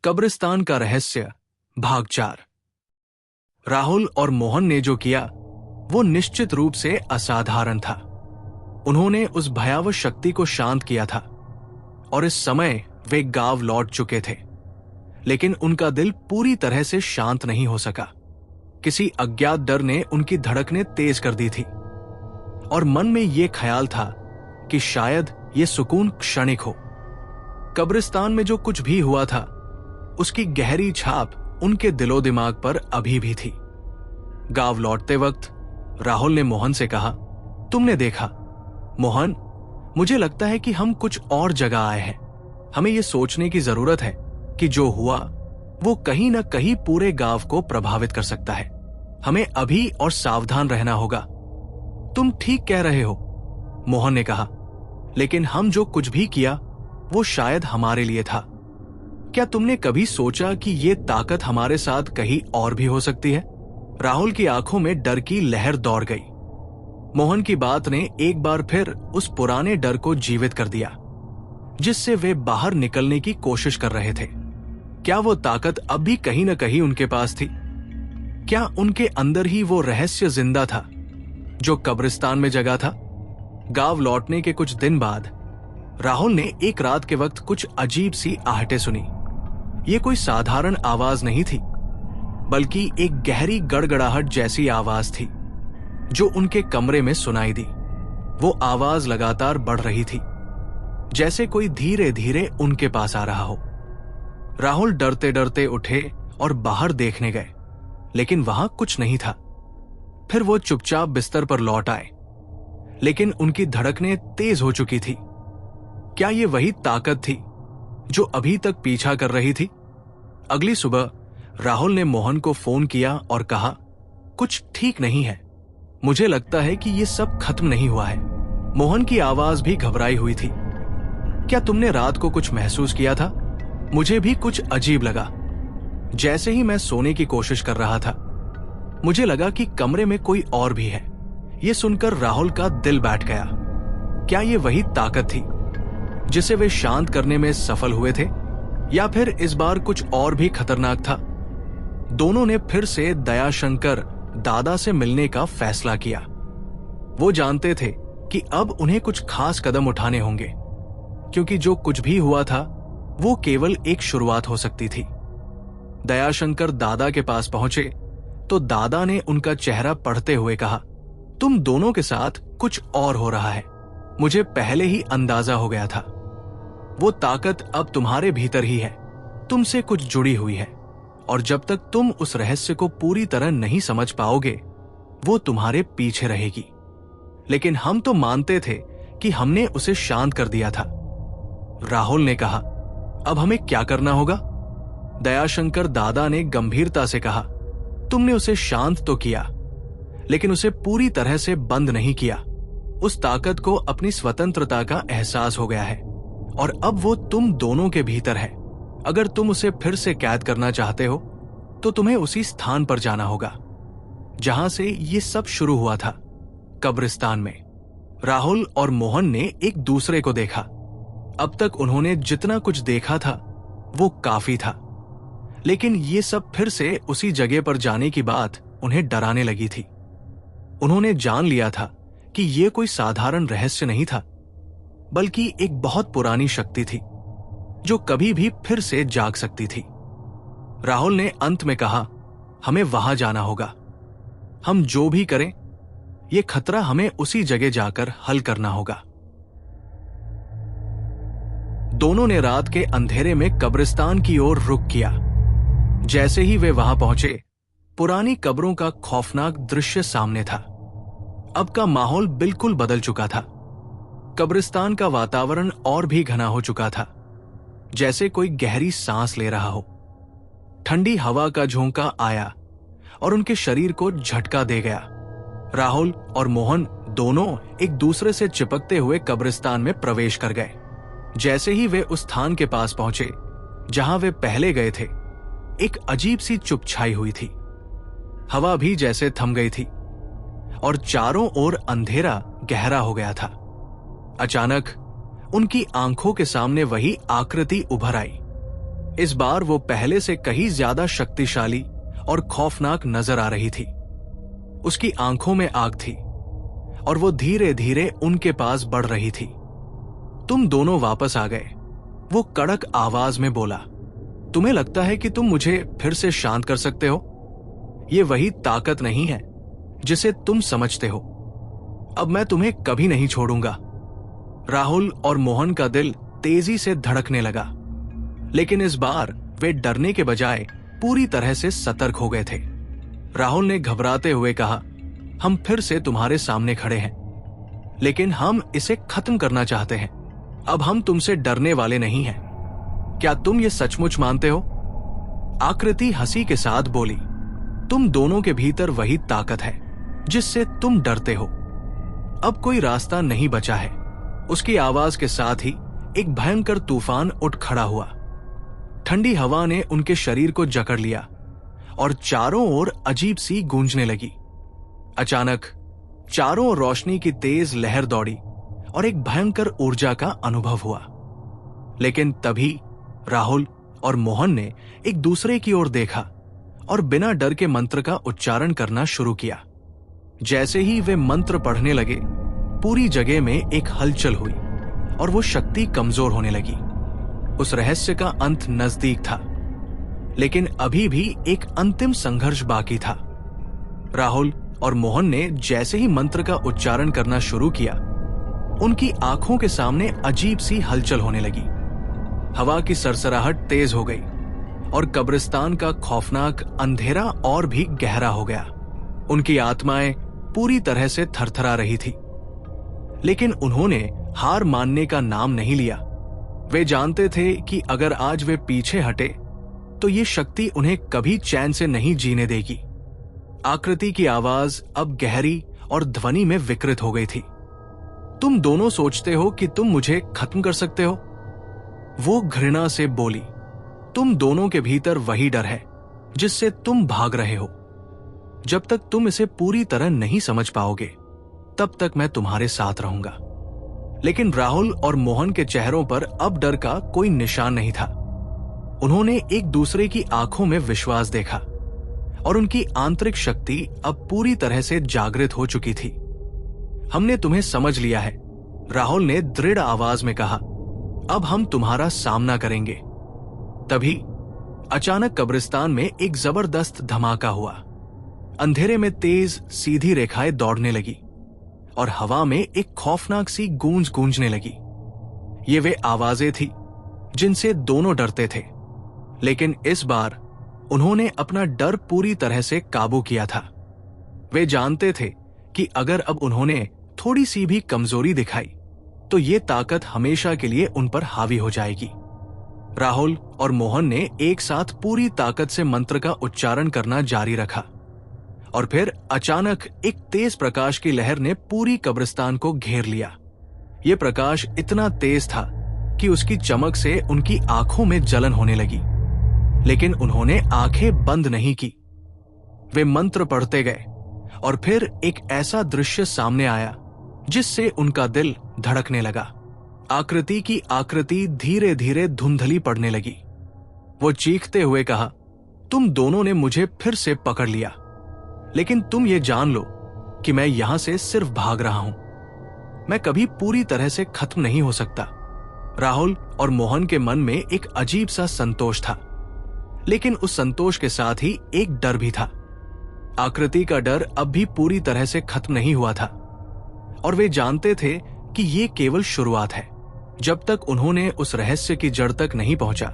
कब्रिस्तान का रहस्य भाग 4। राहुल और मोहन ने जो किया वो निश्चित रूप से असाधारण था। उन्होंने उस भयावह शक्ति को शांत किया था और इस समय वे गांव लौट चुके थे, लेकिन उनका दिल पूरी तरह से शांत नहीं हो सका। किसी अज्ञात डर ने उनकी धड़कनें तेज कर दी थी और मन में यह ख्याल था कि शायद ये सुकून क्षणिक हो। कब्रिस्तान में जो कुछ भी हुआ था उसकी गहरी छाप उनके दिलो दिमाग पर अभी भी थी। गांव लौटते वक्त राहुल ने मोहन से कहा, तुमने देखा मोहन, मुझे लगता है कि हम कुछ और जगह आए हैं। हमें यह सोचने की जरूरत है कि जो हुआ वो कहीं ना कहीं पूरे गांव को प्रभावित कर सकता है। हमें अभी और सावधान रहना होगा। तुम ठीक कह रहे हो, मोहन ने कहा, लेकिन हम जो कुछ भी किया वो शायद हमारे लिए था। क्या तुमने कभी सोचा कि ये ताकत हमारे साथ कहीं और भी हो सकती है? राहुल की आंखों में डर की लहर दौड़ गई। मोहन की बात ने एक बार फिर उस पुराने डर को जीवित कर दिया जिससे वे बाहर निकलने की कोशिश कर रहे थे। क्या वो ताकत अब भी कहीं न कहीं उनके पास थी? क्या उनके अंदर ही वो रहस्य जिंदा था जो कब्रिस्तान में जगा था? गांव लौटने के कुछ दिन बाद राहुल ने एक रात के वक्त कुछ अजीब सी आहटें सुनी। ये कोई साधारण आवाज नहीं थी, बल्कि एक गहरी गड़गड़ाहट जैसी आवाज थी जो उनके कमरे में सुनाई दी। वो आवाज लगातार बढ़ रही थी, जैसे कोई धीरे धीरे उनके पास आ रहा हो। राहुल डरते डरते उठे और बाहर देखने गए, लेकिन वहां कुछ नहीं था। फिर वो चुपचाप बिस्तर पर लौट आए, लेकिन उनकी धड़कनें तेज हो चुकी थी। क्या ये वही ताकत थी जो अभी तक पीछा कर रही थी? अगली सुबह राहुल ने मोहन को फोन किया और कहा, कुछ ठीक नहीं है। मुझे लगता है कि ये सब खत्म नहीं हुआ है। मोहन की आवाज भी घबराई हुई थी। क्या तुमने रात को कुछ महसूस किया था? मुझे भी कुछ अजीब लगा। जैसे ही मैं सोने की कोशिश कर रहा था, मुझे लगा कि कमरे में कोई और भी है। यह सुनकर राहुल का दिल बैठ गया। क्या यह वही ताकत थी जिसे वे शांत करने में सफल हुए थे, या फिर इस बार कुछ और भी खतरनाक था? दोनों ने फिर से दयाशंकर दादा से मिलने का फैसला किया। वो जानते थे कि अब उन्हें कुछ खास कदम उठाने होंगे, क्योंकि जो कुछ भी हुआ था वो केवल एक शुरुआत हो सकती थी। दयाशंकर दादा के पास पहुंचे तो दादा ने उनका चेहरा पढ़ते हुए कहा, तुम दोनों के साथ कुछ और हो रहा है। मुझे पहले ही अंदाजा हो गया था। वो ताकत अब तुम्हारे भीतर ही है, तुमसे कुछ जुड़ी हुई है, और जब तक तुम उस रहस्य को पूरी तरह नहीं समझ पाओगे वो तुम्हारे पीछे रहेगी। लेकिन हम तो मानते थे कि हमने उसे शांत कर दिया था। राहुल ने कहा, अब हमें क्या करना होगा? दयाशंकर दादा ने गंभीरता से कहा, तुमने उसे शांत तो किया, लेकिन उसे पूरी तरह से बंद नहीं किया। उस ताकत को अपनी स्वतंत्रता का एहसास हो गया है और अब वो तुम दोनों के भीतर है। अगर तुम उसे फिर से कैद करना चाहते हो तो तुम्हें उसी स्थान पर जाना होगा जहां से ये सब शुरू हुआ था, कब्रिस्तान में। राहुल और मोहन ने एक दूसरे को देखा। अब तक उन्होंने जितना कुछ देखा था वो काफी था, लेकिन ये सब फिर से उसी जगह पर जाने की बात उन्हें डराने लगी थी। उन्होंने जान लिया था कि यह कोई साधारण रहस्य नहीं था, बल्कि एक बहुत पुरानी शक्ति थी जो कभी भी फिर से जाग सकती थी। राहुल ने अंत में कहा, हमें वहां जाना होगा। हम जो भी करें, यह खतरा हमें उसी जगह जाकर हल करना होगा। दोनों ने रात के अंधेरे में कब्रिस्तान की ओर रुख किया। जैसे ही वे वहां पहुंचे, पुरानी कब्रों का खौफनाक दृश्य सामने था। अब का माहौल बिल्कुल बदल चुका था। कब्रिस्तान का वातावरण और भी घना हो चुका था, जैसे कोई गहरी सांस ले रहा हो। ठंडी हवा का झोंका आया और उनके शरीर को झटका दे गया। राहुल और मोहन दोनों एक दूसरे से चिपकते हुए कब्रिस्तान में प्रवेश कर गए। जैसे ही वे उस स्थान के पास पहुंचे जहां वे पहले गए थे, एक अजीब सी चुप छाई हुई थी। हवा भी जैसे थम गई थी और चारों ओर अंधेरा गहरा हो गया था। अचानक उनकी आंखों के सामने वही आकृति उभर आई इस बार वो पहले से कहीं ज्यादा शक्तिशाली और खौफनाक नजर आ रही थी। उसकी आंखों में आग थी और वो धीरे धीरे उनके पास बढ़ रही थी। तुम दोनों वापस आ गए, वो कड़क आवाज में बोला। तुम्हें लगता है कि तुम मुझे फिर से शांत कर सकते हो? ये वही ताकत नहीं है जिसे तुम समझते हो। अब मैं तुम्हें कभी नहीं छोड़ूंगा। राहुल और मोहन का दिल तेजी से धड़कने लगा, लेकिन इस बार वे डरने के बजाय पूरी तरह से सतर्क हो गए थे। राहुल ने घबराते हुए कहा, हम फिर से तुम्हारे सामने खड़े हैं, लेकिन हम इसे खत्म करना चाहते हैं। अब हम तुमसे डरने वाले नहीं हैं। क्या तुम ये सचमुच मानते हो? आकृति हंसी के साथ बोली, तुम दोनों के भीतर वही ताकत है जिससे तुम डरते हो। अब कोई रास्ता नहीं बचा है। उसकी आवाज के साथ ही एक भयंकर तूफान उठ खड़ा हुआ। ठंडी हवा ने उनके शरीर को जकड़ लिया और चारों ओर अजीब सी गूंजने लगी। अचानक चारों ओर रोशनी की तेज लहर दौड़ी और एक भयंकर ऊर्जा का अनुभव हुआ। लेकिन तभी राहुल और मोहन ने एक दूसरे की ओर देखा और बिना डर के मंत्र का उच्चारण करना शुरू किया। जैसे ही वे मंत्र पढ़ने लगे, पूरी जगह में एक हलचल हुई और वो शक्ति कमजोर होने लगी। उस रहस्य का अंत नजदीक था, लेकिन अभी भी एक अंतिम संघर्ष बाकी था। राहुल और मोहन ने जैसे ही मंत्र का उच्चारण करना शुरू किया, उनकी आंखों के सामने अजीब सी हलचल होने लगी। हवा की सरसराहट तेज हो गई और कब्रिस्तान का खौफनाक अंधेरा और भी गहरा हो गया। उनकी आत्माएं पूरी तरह से थरथरा रही थी, लेकिन उन्होंने हार मानने का नाम नहीं लिया। वे जानते थे कि अगर आज वे पीछे हटे तो ये शक्ति उन्हें कभी चैन से नहीं जीने देगी। आकृति की आवाज अब गहरी और ध्वनि में विकृत हो गई थी। तुम दोनों सोचते हो कि तुम मुझे खत्म कर सकते हो? वो घृणा से बोली। तुम दोनों के भीतर वही डर है जिससे तुम भाग रहे हो। जब तक तुम इसे पूरी तरह नहीं समझ पाओगे, तब तक मैं तुम्हारे साथ रहूंगा। लेकिन राहुल और मोहन के चेहरों पर अब डर का कोई निशान नहीं था। उन्होंने एक दूसरे की आंखों में विश्वास देखा और उनकी आंतरिक शक्ति अब पूरी तरह से जागृत हो चुकी थी। हमने तुम्हें समझ लिया है, राहुल ने दृढ़ आवाज में कहा। अब हम तुम्हारा सामना करेंगे। तभी अचानक कब्रिस्तान में एक जबरदस्त धमाका हुआ। अंधेरे में तेज सीधी रेखाएं दौड़ने लगी और हवा में एक खौफनाक सी गूंज गूंजने लगी। ये वे आवाजें थी जिनसे दोनों डरते थे, लेकिन इस बार उन्होंने अपना डर पूरी तरह से काबू किया था। वे जानते थे कि अगर अब उन्होंने थोड़ी सी भी कमजोरी दिखाई तो ये ताकत हमेशा के लिए उन पर हावी हो जाएगी। राहुल और मोहन ने एक साथ पूरी ताकत से मंत्र का उच्चारण करना जारी रखा और फिर अचानक एक तेज प्रकाश की लहर ने पूरी कब्रिस्तान को घेर लिया। यह प्रकाश इतना तेज था कि उसकी चमक से उनकी आंखों में जलन होने लगी, लेकिन उन्होंने आंखें बंद नहीं की। वे मंत्र पढ़ते गए और फिर एक ऐसा दृश्य सामने आया जिससे उनका दिल धड़कने लगा। आकृति की आकृति धीरे धीरे धुंधली पड़ने लगी। वो चीखते हुए कहा, तुम दोनों ने मुझे फिर से पकड़ लिया, लेकिन तुम ये जान लो कि मैं यहां से सिर्फ भाग रहा हूं। मैं कभी पूरी तरह से खत्म नहीं हो सकता। राहुल और मोहन के मन में एक अजीब सा संतोष था, लेकिन उस संतोष के साथ ही एक डर भी था। आकृति का डर अब भी पूरी तरह से खत्म नहीं हुआ था और वे जानते थे कि ये केवल शुरुआत है। जब तक उन्होंने उस रहस्य की जड़ तक नहीं पहुंचा,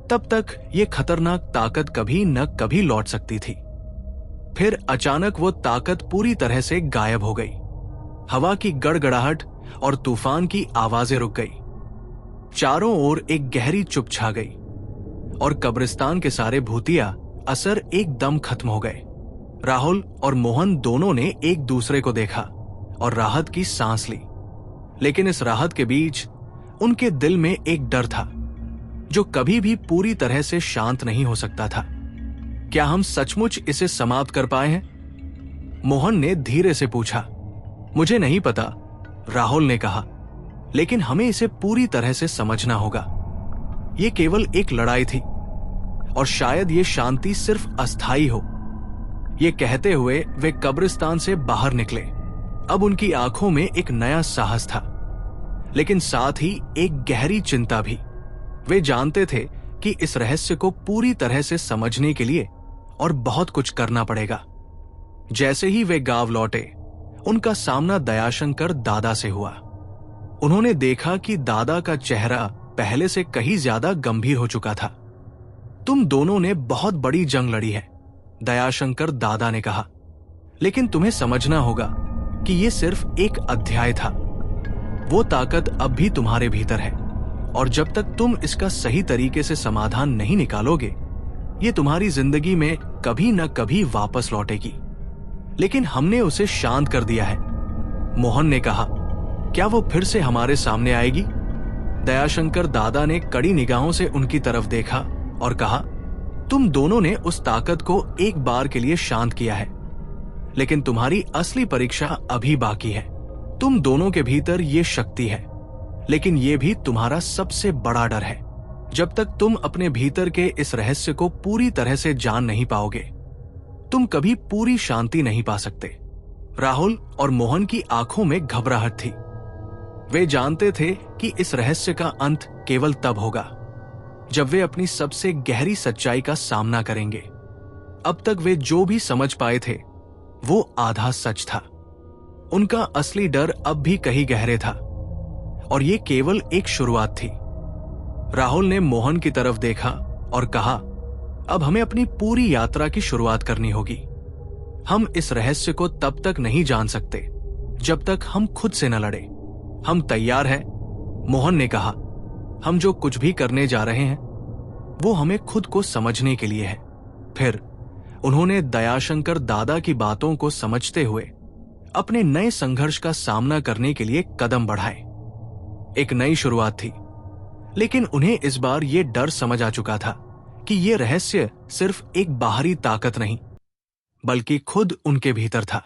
तब तक ये खतरनाक ताकत कभी न कभी लौट सकती थी। फिर अचानक वो ताकत पूरी तरह से गायब हो गई। हवा की गड़गड़ाहट और तूफान की आवाजें रुक गई। चारों ओर एक गहरी चुप छा गई और कब्रिस्तान के सारे भूतिया असर एकदम खत्म हो गए। राहुल और मोहन दोनों ने एक दूसरे को देखा और राहत की सांस ली, लेकिन इस राहत के बीच उनके दिल में एक डर था जो कभी भी पूरी तरह से शांत नहीं हो सकता था। क्या हम सचमुच इसे समाप्त कर पाए हैं? मोहन ने धीरे से पूछा। मुझे नहीं पता, राहुल ने कहा, लेकिन हमें इसे पूरी तरह से समझना होगा। यह केवल एक लड़ाई थी और शायद ये शांति सिर्फ अस्थाई हो। ये कहते हुए वे कब्रिस्तान से बाहर निकले। अब उनकी आंखों में एक नया साहस था, लेकिन साथ ही एक गहरी चिंता भी। वे जानते थे कि इस रहस्य को पूरी तरह से समझने के लिए और बहुत कुछ करना पड़ेगा। जैसे ही वे गांव लौटे, उनका सामना दयाशंकर दादा से हुआ। उन्होंने देखा कि दादा का चेहरा पहले से कहीं ज्यादा गंभीर हो चुका था। तुम दोनों ने बहुत बड़ी जंग लड़ी है, दयाशंकर दादा ने कहा, लेकिन तुम्हें समझना होगा कि यह सिर्फ एक अध्याय था। वो ताकत अब भी तुम्हारे भीतर है, और जब तक तुम इसका सही तरीके से समाधान नहीं निकालोगे, ये तुम्हारी जिंदगी में कभी न कभी वापस लौटेगी। लेकिन हमने उसे शांत कर दिया है, मोहन ने कहा। क्या वो फिर से हमारे सामने आएगी? दयाशंकर दादा ने कड़ी निगाहों से उनकी तरफ देखा और कहा, तुम दोनों ने उस ताकत को एक बार के लिए शांत किया है, लेकिन तुम्हारी असली परीक्षा अभी बाकी है। तुम दोनों के भीतर ये शक्ति है, लेकिन ये भी तुम्हारा सबसे बड़ा डर है। जब तक तुम अपने भीतर के इस रहस्य को पूरी तरह से जान नहीं पाओगे, तुम कभी पूरी शांति नहीं पा सकते। राहुल और मोहन की आंखों में घबराहट थी। वे जानते थे कि इस रहस्य का अंत केवल तब होगा जब वे अपनी सबसे गहरी सच्चाई का सामना करेंगे। अब तक वे जो भी समझ पाए थे वो आधा सच था। उनका असली डर अब भी कहीं गहरे था, और ये केवल एक शुरुआत थी। राहुल ने मोहन की तरफ देखा और कहा, अब हमें अपनी पूरी यात्रा की शुरुआत करनी होगी। हम इस रहस्य को तब तक नहीं जान सकते जब तक हम खुद से न लड़े। हम तैयार हैं, मोहन ने कहा। हम जो कुछ भी करने जा रहे हैं वो हमें खुद को समझने के लिए है। फिर उन्होंने दयाशंकर दादा की बातों को समझते हुए अपने नए संघर्ष का सामना करने के लिए कदम बढ़ाए। एक नई शुरुआत थी, लेकिन उन्हें इस बार ये डर समझ आ चुका था कि ये रहस्य सिर्फ एक बाहरी ताकत नहीं, बल्कि खुद उनके भीतर था।